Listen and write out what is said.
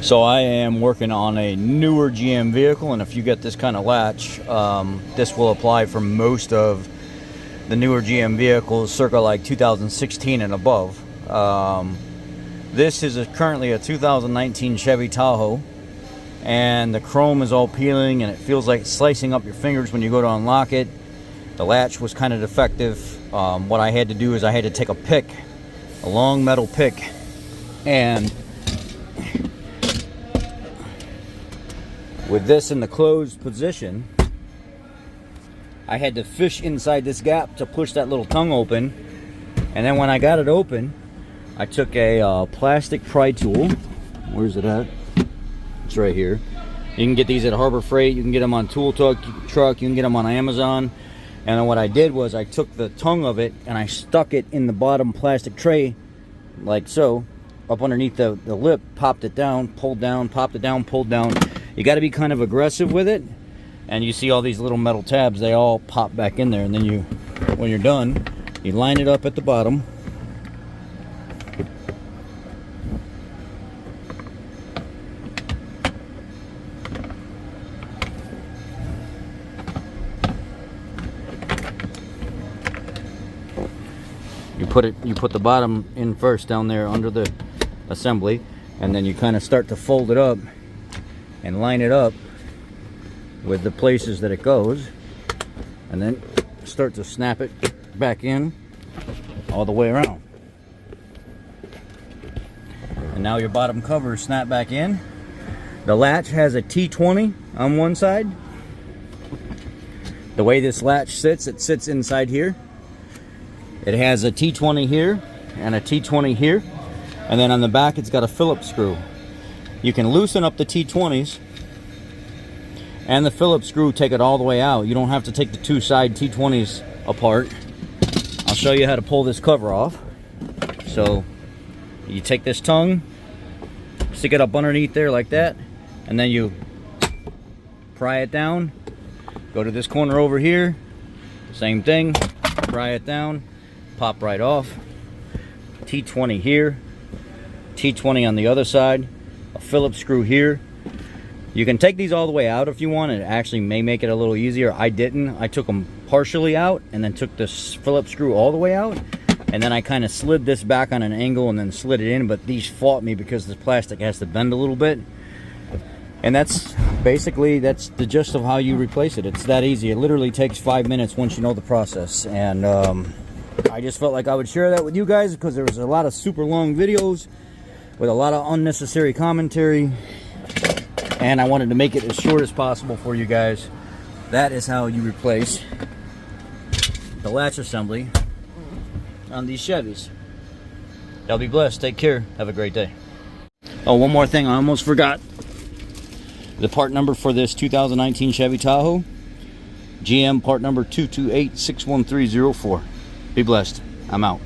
So I am working on a newer GM vehicle, and if you get this kind of latch, this will apply for most of the newer GM vehicles circa like 2016 and above. This is currently a 2019 Chevy Tahoe, and the chrome is all peeling and it feels like slicing up your fingers when you go to unlock it. The latch was kind of defective. What I had to do is I had to take a pick, a long metal pick, and with this in the closed position, I had to fish inside this gap to push that little tongue open. And then when I got it open, I took a plastic pry tool. Where's it at? It's right here. You can get these at Harbor Freight. You can get them on Tool Truck. You can get them on Amazon. And then what I did was I took the tongue of it and I stuck it in the bottom plastic tray, like so, up underneath the lip, popped it down, pulled down, popped it down, pulled down. You got to be kind of aggressive with it, and you see all these little metal tabs, they all pop back in there, and then you, when you're done, you line it up at the bottom. You put the bottom in first down there under the assembly, and then you kind of start to fold it up and line it up with the places that it goes, and then start to snap it back in all the way around. And now your bottom cover is snapped back in. The latch has a T20 on one side. The way this latch sits, it sits inside here. It has a T20 here and a T20 here, and then on the back it's got a Phillips screw. You can loosen up the T20s and the Phillips screw, take it all the way out. You don't have to take the two side T20s apart. I'll show you how to pull this cover off. So you take this tongue, stick it up underneath there like that, and then you pry it down. Go to this corner over here, same thing, pry it down, pop right off. T20 here, T20 on the other side, a Phillips screw here. You can take these all the way out if you want. It actually may make it a little easier. I didn't. I took them partially out and then took this Phillips screw all the way out, and then I kind of slid this back on an angle and then slid it in, but these fought me because the plastic has to bend a little bit. And that's basically, that's the gist of how you replace it. It's that easy. It literally takes 5 minutes once you know the process. And I just felt like I would share that with you guys because there was a lot of super long videos with a lot of unnecessary commentary, and I wanted to make it as short as possible for you guys. That is how you replace the latch assembly on these Chevys. Y'all be blessed. Take care. Have a great day. Oh, one more thing I almost forgot. The part number for this 2019 Chevy Tahoe, GM part number 228-61304. Be blessed. I'm out.